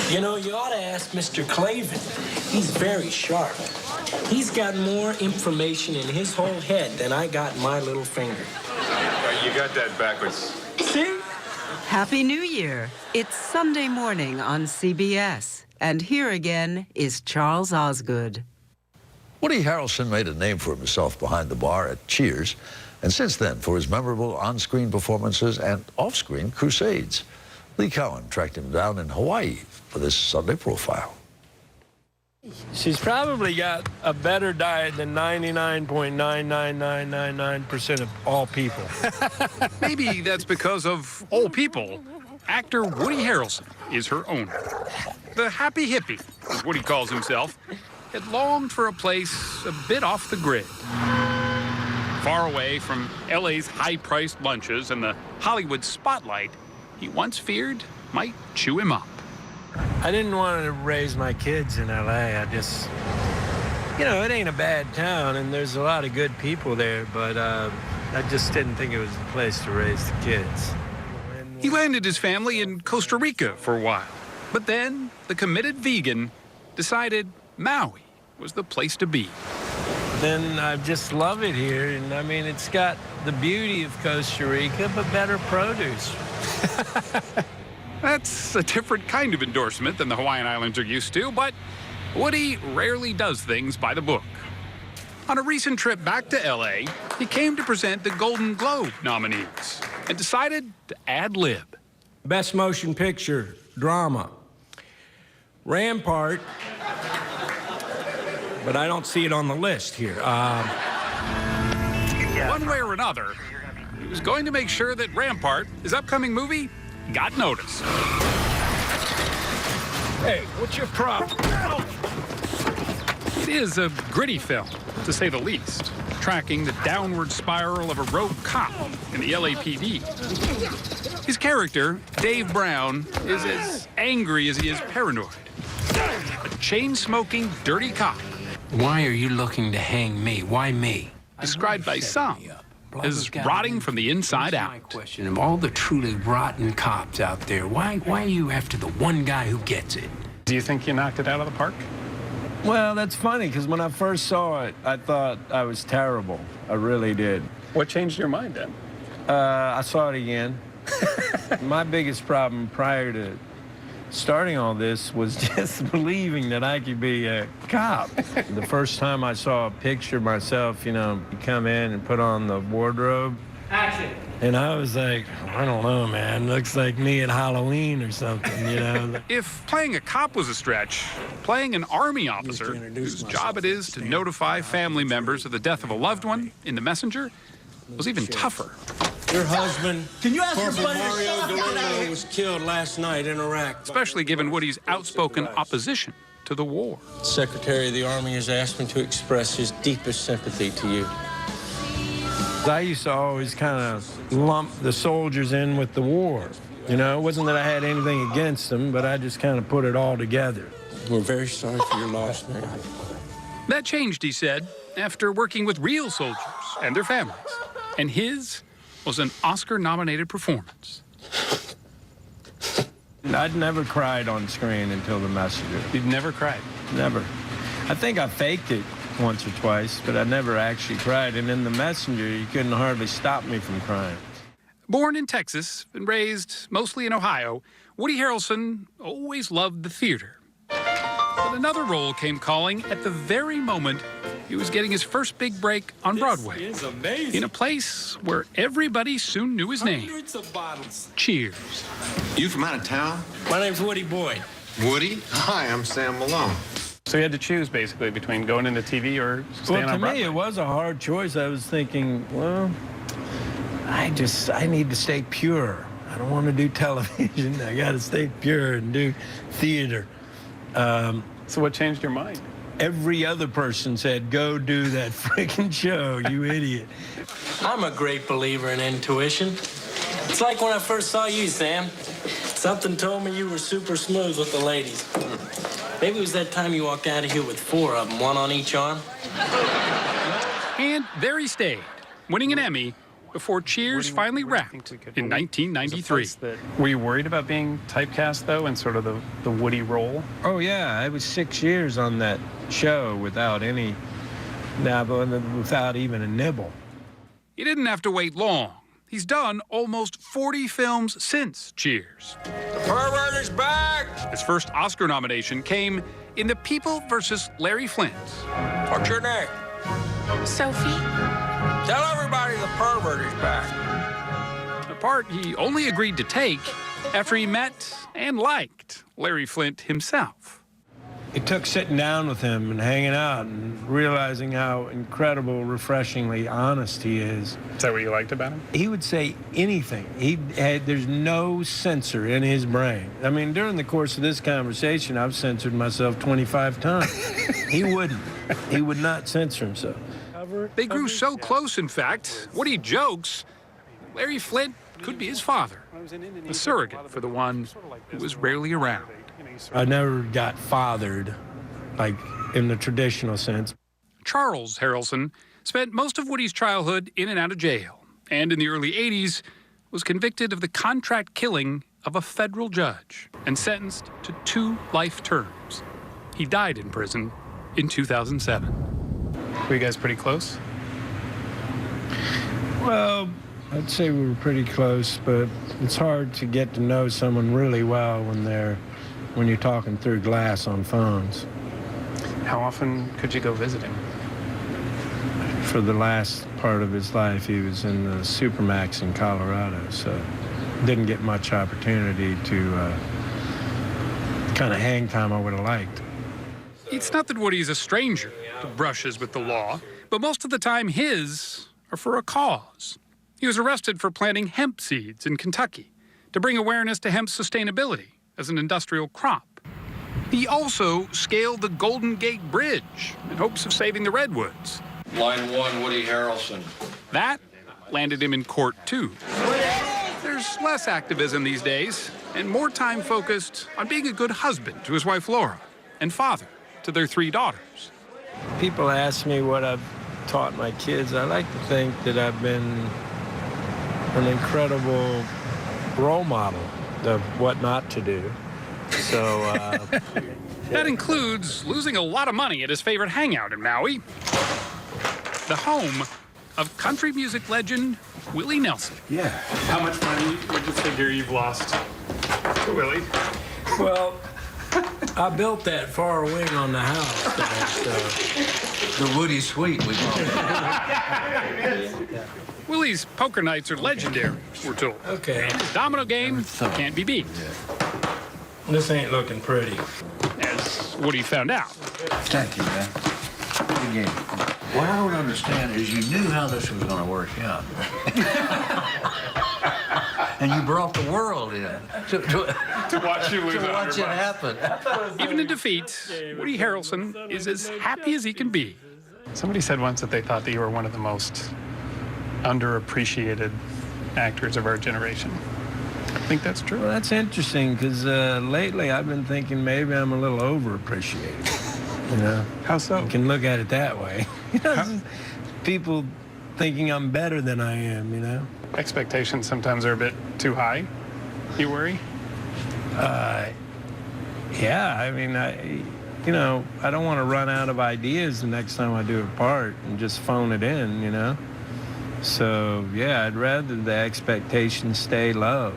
You know, you ought to ask Mr. Clavin. He's very sharp. He's got more information in his whole head than I got in my little finger. You got that backwards. See? Happy New Year. It's Sunday morning on CBS. And here again is Charles Osgood. Woody Harrelson made a name for himself behind the bar at Cheers, and since then for his memorable on-screen performances and off-screen crusades. Lee Cowan tracked him down in Hawaii for this Sunday profile. She's probably got a better diet than 99.99999% of all people. Maybe that's because of all people. Actor Woody Harrelson is her owner. The happy hippie, as Woody calls himself, had longed for a place a bit off the grid. Far away from LA's high-priced lunches and the Hollywood spotlight, he once feared might chew him up. I didn't want to raise my kids in LA. I just, you know, it ain't a bad town and there's a lot of good people there, but I just didn't think it was the place to raise the kids. He landed his family in Costa Rica for a while, but then the committed vegan decided Maui was the place to be. Then I just love it here, and I mean, it's got the beauty of Costa Rica, but better produce. That's a different kind of endorsement than the Hawaiian Islands are used to, but Woody rarely does things by the book. On a recent trip back to LA, he came to present the Golden Globe nominees and decided to ad-lib. Best Motion Picture, Drama, Rampart, but I don't see it on the list here. One way or another, he was going to make sure that Rampart, his upcoming movie, got noticed. Hey, what's your problem? It is a gritty film, to say the least, tracking the downward spiral of a rogue cop in the LAPD. His character, Dave Brown, is as angry as he is paranoid. A chain-smoking, dirty cop. Why are you looking to hang me? Why me? Described by some as rotting from the inside out. My question, of all the truly rotten cops out there, why are you after the one guy who gets it? Do you think you knocked it out of the park? Well, that's funny, because when I first saw it, I thought I was terrible. I really did. What changed your mind then? I saw it again. My biggest problem prior to starting all this was just believing that I could be a cop. The first time I saw a picture of myself, you know, come in and put on the wardrobe. Action. And I was like, I don't know, man. Looks like me at Halloween or something, you know. If playing a cop was a stretch, playing an Army officer, whose job it is to notify family members of the death of a loved one in the messenger, was even tougher. Your husband, Corporal Mario Galeno, was killed last night in Iraq. Especially given Woody's outspoken opposition to the war. The Secretary of the Army has asked me to express his deepest sympathy to you. I used to always kind of lump the soldiers in with the war. You know, it wasn't that I had anything against them, but I just kind of put it all together. We're very sorry for your loss, man. That changed, he said, after working with real soldiers and their families. And his was an Oscar-nominated performance. I'd never cried on screen until The Messenger. You've never cried? Never. I think I faked it once or twice, but I never actually cried. And in The Messenger, you couldn't hardly stop me from crying. Born in Texas and raised mostly in Ohio, Woody Harrelson always loved the theater. But another role came calling at the very moment he was getting his first big break on Broadway. This is amazing. In a place where everybody soon knew his name. Hundreds of bottles. Cheers. You from out of town? My name's Woody Boyd. Woody? Hi, I'm Sam Malone. So you had to choose, basically, between going into TV or staying Well, on to Broadway? me, it was a hard choice. I was thinking, well, I need to stay pure. I don't want to do television. I got to stay pure and do theater. So what changed your mind? Every other person said, go do that freaking show, you idiot. I'm a great believer in intuition. It's like when I first saw you, Sam. Something told me you were super smooth with the ladies. Maybe it was that time you walked out of here with 4 of them, 1 on each arm. And there he stayed, winning an Emmy before Cheers finally wrapped in 1993. Were you worried about being typecast, though, in sort of the Woody role? Oh, yeah, I was 6 years on that show without any, without even a nibble. He didn't have to wait long. He's done almost 40 films since Cheers. The pervert is back! His first Oscar nomination came in The People vs. Larry Flint. What's your name? Sophie. Tell everybody the pervert is back. A part he only agreed to take after he met and liked Larry Flint himself. It took sitting down with him and hanging out and realizing how incredible, refreshingly honest he is. Is that what you liked about him? He would say anything. There's no censor in his brain. I mean, during the course of this conversation, I've censored myself 25 times. He wouldn't. He would not censor himself. They grew so close, in fact, Woody jokes Larry Flint could be his father, a surrogate for the one who was rarely around. I never got fathered, like in the traditional sense. Charles Harrelson spent most of Woody's childhood in and out of jail, and in the early 80s was convicted of the contract killing of a federal judge and sentenced to 2 life terms. He died in prison in 2007. Were you guys pretty close? Well, I'd say we were pretty close, but it's hard to get to know someone really well when you're talking through glass on phones. How often could you go visit him? For the last part of his life, he was in the Supermax in Colorado, so didn't get much opportunity to kind of hang time I would have liked. It's not that Woody's a stranger to brushes with the law, but most of the time his are for a cause. He was arrested for planting hemp seeds in Kentucky to bring awareness to hemp's sustainability as an industrial crop. He also scaled the Golden Gate Bridge in hopes of saving the redwoods. Line 1, Woody Harrelson. That landed him in court, too. There's less activism these days, and more time focused on being a good husband to his wife Laura and father to their 3 daughters. People ask me what I've taught my kids. I like to think that I've been an incredible role model of what not to do. So, That includes losing a lot of money at his favorite hangout in Maui, the home of country music legend Willie Nelson. yeah. How much money would you figure you've lost to Willie? Well, I built that far wing on the house. The Woody Suite, we call it. Willie's poker nights are legendary, we're told. Okay, His domino game can't be beat, this ain't looking pretty. as Woody found out. Thank you, man. Good game. What I don't understand is you knew how this was going to work out. And you brought the world in To watch you lose to watch it happen. Even in defeat, Woody Harrelson is as happy as he can be. Somebody said once that they thought that you were one of the most underappreciated actors of our generation. I think that's true. Well, that's interesting, because lately I've been thinking maybe I'm a little overappreciated, you know? How so? You can look at it that way. People thinking I'm better than I am, you know? Expectations sometimes are a bit too high. You worry? Yeah, I mean, I don't want to run out of ideas the next time I do a part and just phone it in, you know? So, yeah, I'd rather the expectations stay low.